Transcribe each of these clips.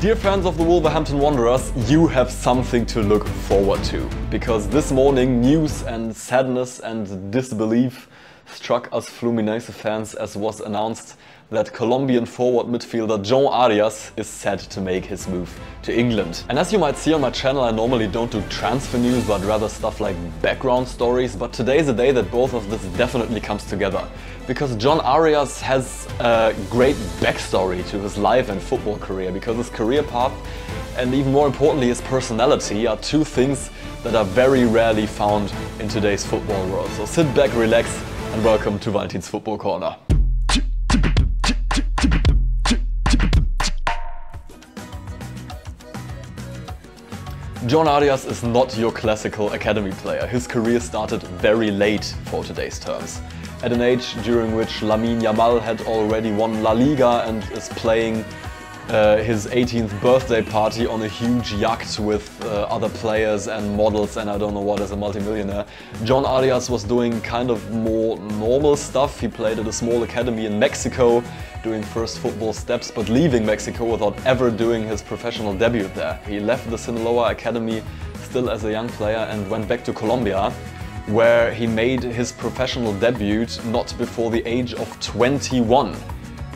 Dear fans of the Wolverhampton Wanderers, you have something to look forward to. Because this morning news and sadness and disbelief struck us Fluminense fans as was announced that Colombian forward midfielder Jhon Arias is set to make his move to England. And as you might see on my channel, I normally don't do transfer news but rather stuff like background stories, but today's a day that both of this definitely comes together. Because Jhon Arias has a great backstory to his life and football career, because his career path and even more importantly his personality are two things that are very rarely found in today's football world. So sit back, relax and welcome to Valentin's Football Corner. Jhon Arias is not your classical academy player. His career started very late for today's terms. At an age during which Lamine Yamal had already won La Liga and is playing his 18th birthday party on a huge yacht with other players and models and I don't know what as a multimillionaire. Jhon Arias was doing kind of more normal stuff. He played at a small academy in Mexico, doing first football steps, but leaving Mexico without ever doing his professional debut there. He left the Sinaloa Academy still as a young player and went back to Colombia, where he made his professional debut not before the age of 21.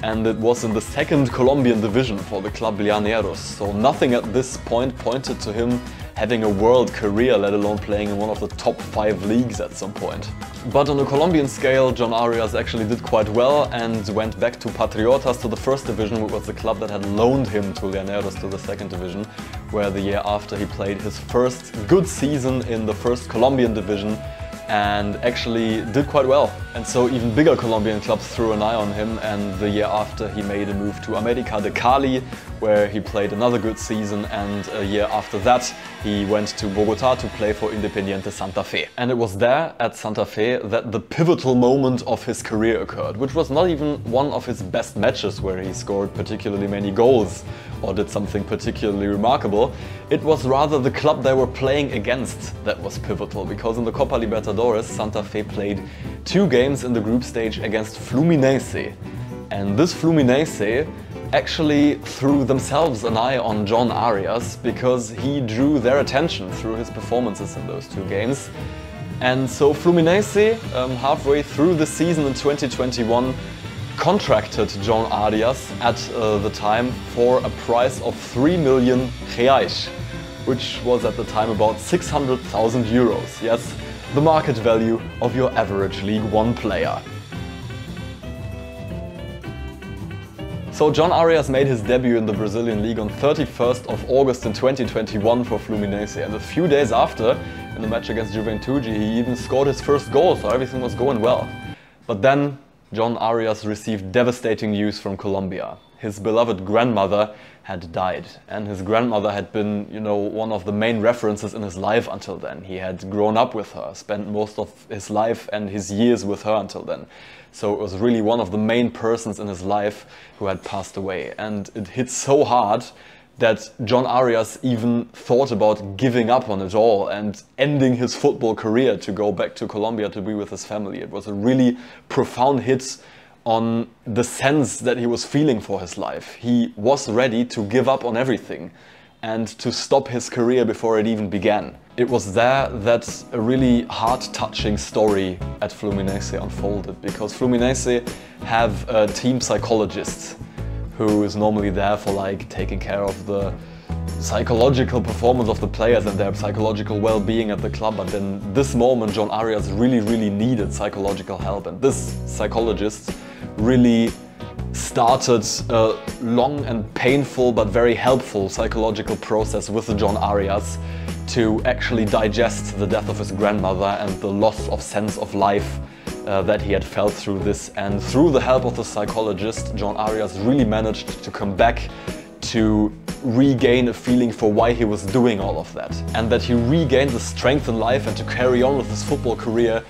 And it was in the second Colombian division for the club Llaneros. So nothing at this point pointed to him having a world career, let alone playing in one of the top 5 leagues at some point. But on a Colombian scale, Jhon Arias actually did quite well and went back to Patriotas, to the first division, which was the club that had loaned him to Llaneros to the second division, where the year after he played his first good season in the first Colombian division and actually did quite well. And so even bigger Colombian clubs threw an eye on him, and the year after he made a move to América de Cali, where he played another good season, and a year after that he went to Bogotá to play for Independiente Santa Fe. And it was there at Santa Fe that the pivotal moment of his career occurred, which was not even one of his best matches where he scored particularly many goals or did something particularly remarkable. It was rather the club they were playing against that was pivotal, because in the Copa Libertadores Santa Fe played 2 games in the group stage against Fluminense. And this Fluminense actually threw themselves an eye on Jhon Arias because he drew their attention through his performances in those 2 games. And so Fluminense, halfway through the season in 2021, contracted Jhon Arias at the time for a price of 3 million reais, which was at the time about 600,000 euros. Yes, the market value of your average League One player. So Jhon Arias made his debut in the Brazilian league on 31st of August in 2021 for Fluminense, and a few days after, in the match against Juventude, he even scored his first goal, so everything was going well. But then Jhon Arias received devastating news from Colombia. His beloved grandmother had died, and his grandmother had been, you know, one of the main references in his life until then. He had grown up with her, spent most of his life and his years with her until then. So it was really one of the main persons in his life who had passed away. And it hit so hard that Jhon Arias even thought about giving up on it all and ending his football career to go back to Colombia to be with his family. It was a really profound hit on the sense that he was feeling for his life. He was ready to give up on everything and to stop his career before it even began. It was there that a really heart-touching story at Fluminense unfolded, because Fluminense have a team psychologist who is normally there for like taking care of the psychological performance of the players and their psychological well-being at the club. But in this moment Jhon Arias really needed psychological help, and this psychologist really started a long and painful but very helpful psychological process with Jhon Arias to actually digest the death of his grandmother and the loss of sense of life that he had felt through this. And through the help of the psychologist, Jhon Arias really managed to come back to regain a feeling for why he was doing all of that, and that he regained the strength in life and to carry on with his football career.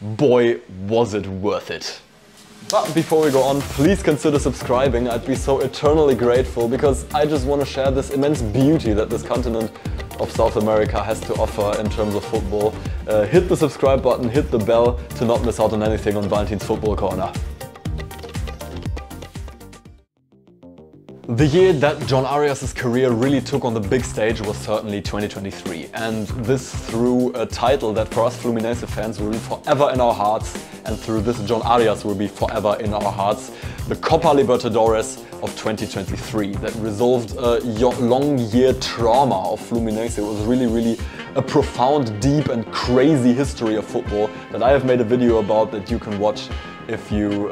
Boy, was it worth it. But before we go on, please consider subscribing. I'd be so eternally grateful, because I just want to share this immense beauty that this continent of South America has to offer in terms of football. Hit the subscribe button, hit the bell to not miss out on anything on Valentin's Football Corner. The year that Jhon Arias' career really took on the big stage was certainly 2023, and this through a title that for us Fluminense fans will be forever in our hearts, and through this Jhon Arias will be forever in our hearts, the Copa Libertadores of 2023 that resolved a long year trauma of Fluminense. It was really a profound, deep and crazy history of football that I have made a video about that you can watch if you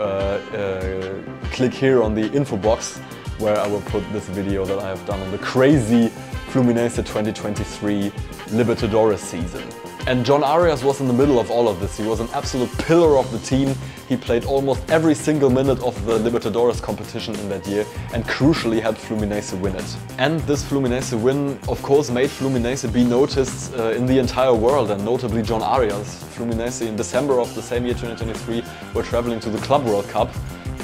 click here on the info box, where I will put this video that I have done on the crazy Fluminense 2023 Libertadores season. And Jhon Arias was in the middle of all of this. He was an absolute pillar of the team. He played almost every single minute of the Libertadores competition in that year and crucially helped Fluminense win it. And this Fluminense win of course made Fluminense be noticed in the entire world, and notably Jhon Arias. Fluminense in December of the same year 2023 were traveling to the Club World Cup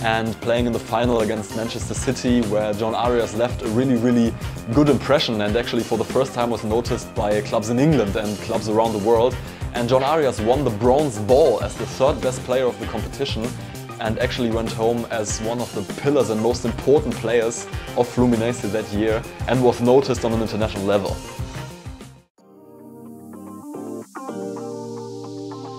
and playing in the final against Manchester City, where Jhon Arias left a really good impression and actually for the first time was noticed by clubs in England and clubs around the world. And Jhon Arias won the bronze ball as the third best player of the competition and actually went home as one of the pillars and most important players of Fluminense that year and was noticed on an international level.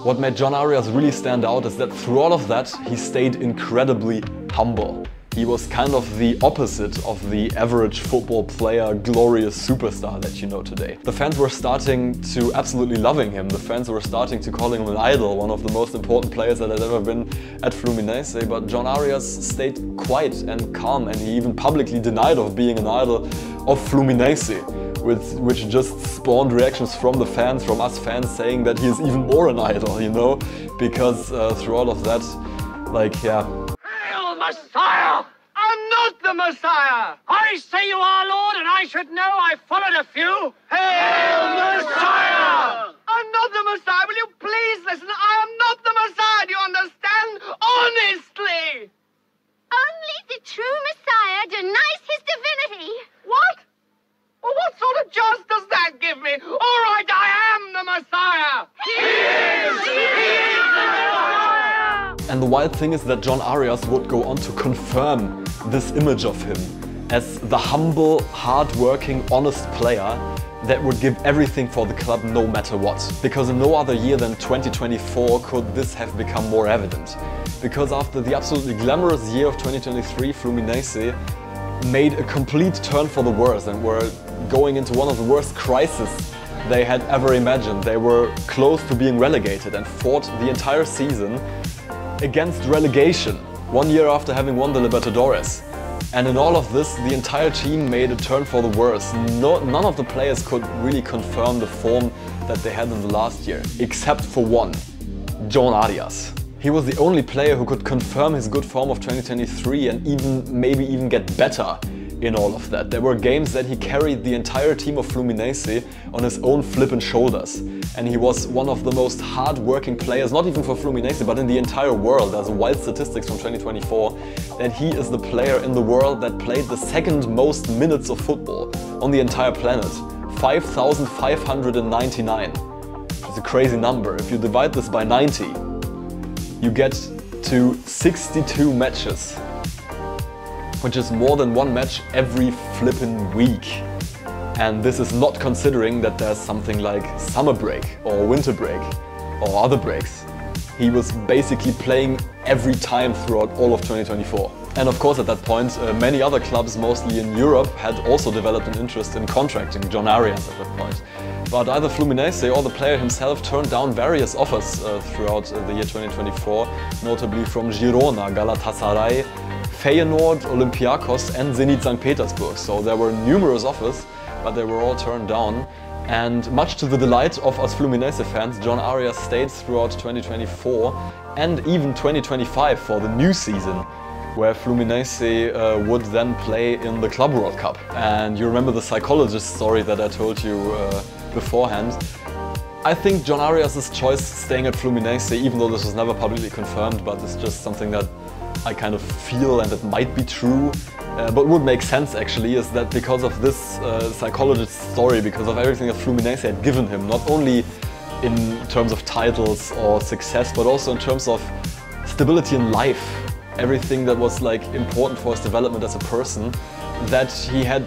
What made Jhon Arias really stand out is that through all of that, he stayed incredibly humble. He was kind of the opposite of the average football player, glorious superstar that you know today. The fans were starting to absolutely loving him. The fans were starting to call him an idol, one of the most important players that had ever been at Fluminense. But Jhon Arias stayed quiet and calm, and he even publicly denied of being an idol of Fluminense, which just spawned reactions from the fans, from us fans, saying that he is even more an idol, you know? Because through all of that, like, yeah. Hail, Messiah! I'm not the Messiah! I say you are, Lord, and I should know I followed a few. Hail, Messiah! I'm not the Messiah, will you please listen? I am not the Messiah, do you understand? Honestly! Only the true Messiah denies his divinity. What? Well, what sort of chance does that give me? All right, I am the Messiah! He is! He is the Messiah! And the wild thing is that Jhon Arias would go on to confirm this image of him as the humble, hard-working, honest player that would give everything for the club no matter what. Because in no other year than 2024 could this have become more evident. Because after the absolutely glamorous year of 2023, Fluminense made a complete turn for the worse and were going into one of the worst crises they had ever imagined. They were close to being relegated and fought the entire season against relegation, 1 year after having won the Libertadores. And in all of this, the entire team made a turn for the worse. None of the players could really confirm the form that they had in the last year, except for one, Jhon Arias. He was the only player who could confirm his good form of 2023 and maybe even get better in all of that. There were games that he carried the entire team of Fluminense on his own flippant shoulders. And he was one of the most hard-working players, not even for Fluminense, but in the entire world. There's wild statistics from 2024 that he is the player in the world that played the second most minutes of football on the entire planet. 5,599. It's a crazy number. If you divide this by 90, you get to 62 matches, which is more than one match every flippin' week. And this is not considering that there's something like summer break or winter break or other breaks. He was basically playing every time throughout all of 2024. And of course at that point, many other clubs, mostly in Europe, had also developed an interest in contracting Jhon Arias at that point. But either Fluminense or the player himself turned down various offers throughout the year 2024, notably from Girona, Galatasaray, Feyenoord, Olympiacos and Zenit St. Petersburg. So there were numerous offers, but they were all turned down. And much to the delight of us Fluminense fans, Jhon Arias stayed throughout 2024 and even 2025 for the new season, where Fluminense would then play in the Club World Cup. And you remember the psychologist story that I told you beforehand. I think Jhon Arias' choice staying at Fluminense, even though this was never publicly confirmed, but it's just something that I kind of feel and it might be true, but would make sense actually, is that because of this psychologist's story, because of everything that Fluminense had given him, not only in terms of titles or success, but also in terms of stability in life, everything that was like important for his development as a person, that he had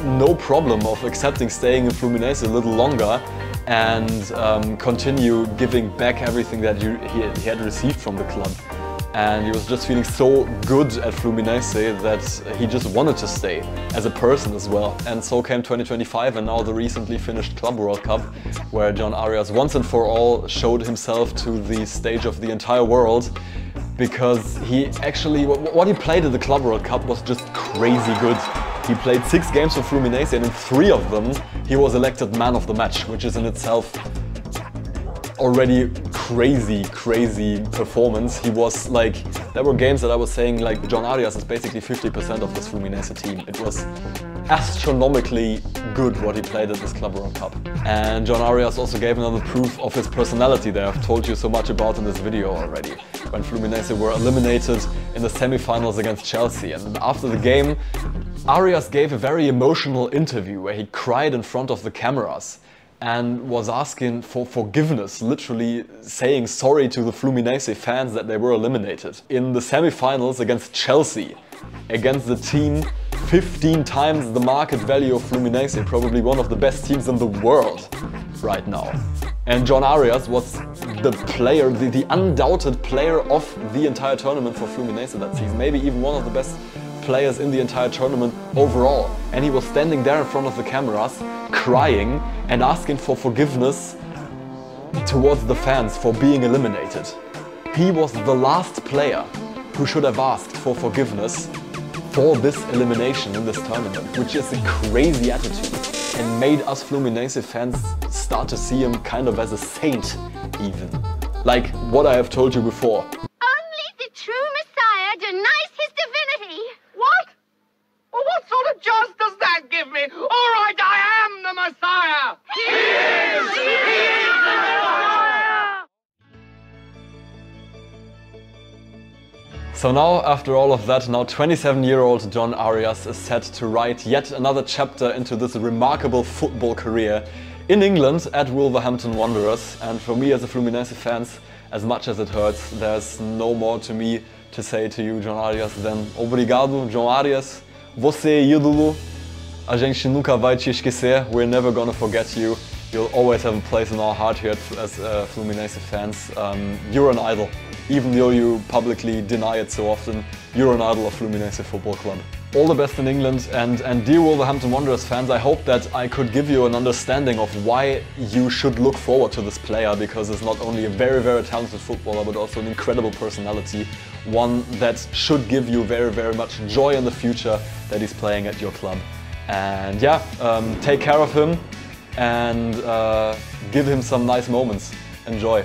no problem of accepting staying in Fluminense a little longer and continue giving back everything that he had received from the club. And he was just feeling so good at Fluminense that he just wanted to stay as a person as well. And so came 2025 and now the recently finished Club World Cup, where Jhon Arias once and for all showed himself to the stage of the entire world, because he actually, what he played at the Club World Cup was just crazy good. He played 6 games for Fluminense and in 3 of them he was elected man of the match, which is in itself already crazy performance. He was like, there were games that I was saying like Jhon Arias is basically 50% of this Fluminense team. It was astronomically good what he played at this Club World Cup. And Jhon Arias also gave another proof of his personality that I've told you so much about in this video already. When Fluminense were eliminated in the semi-finals against Chelsea, and after the game Arias gave a very emotional interview where he cried in front of the cameras and was asking for forgiveness, literally saying sorry to the Fluminense fans that they were eliminated. In the semi-finals against Chelsea, against the team 15 times the market value of Fluminense, probably one of the best teams in the world right now. And Jhon Arias was the player, the undoubted player of the entire tournament for Fluminense that season, maybe even one of the best players in the entire tournament overall. And he was standing there in front of the cameras, crying and asking for forgiveness towards the fans for being eliminated. He was the last player who should have asked for forgiveness for this elimination in this tournament, which is a crazy attitude and made us Fluminense fans start to see him kind of as a saint even. Like what I have told you before. Only the true Messiah denies his divinity. What? Well, what sort of chance does that give me? All right, I am the Messiah! He is! He is the Messiah! So now, after all of that, now 27-year-old Jhon Arias is set to write yet another chapter into this remarkable football career in England at Wolverhampton Wanderers. And for me as a Fluminense fan, as much as it hurts, there's no more to me to say to you, Jhon Arias, than Obrigado, Jhon Arias. Você é ídolo. A gente nunca vai te esquecer. We're never gonna forget you. You'll always have a place in our heart here as Fluminense fans. You're an idol. Even though you publicly deny it so often, you're an idol of Fluminense Football Club. All the best in England, and dear Wolverhampton Wanderers fans, I hope that I could give you an understanding of why you should look forward to this player, because he's not only a very talented footballer, but also an incredible personality, one that should give you very much joy in the future that he's playing at your club. And yeah, take care of him and give him some nice moments. Enjoy.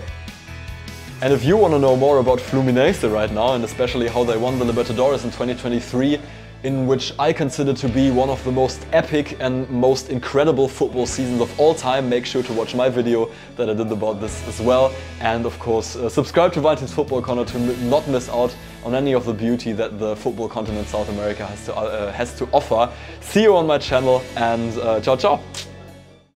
And if you want to know more about Fluminense right now, and especially how they won the Libertadores in 2023, in which I consider to be one of the most epic and most incredible football seasons of all time, make sure to watch my video that I did about this as well. And of course, subscribe to Valentin's Football Corner to not miss out on any of the beauty that the football continent South America has to offer. See you on my channel, and ciao ciao!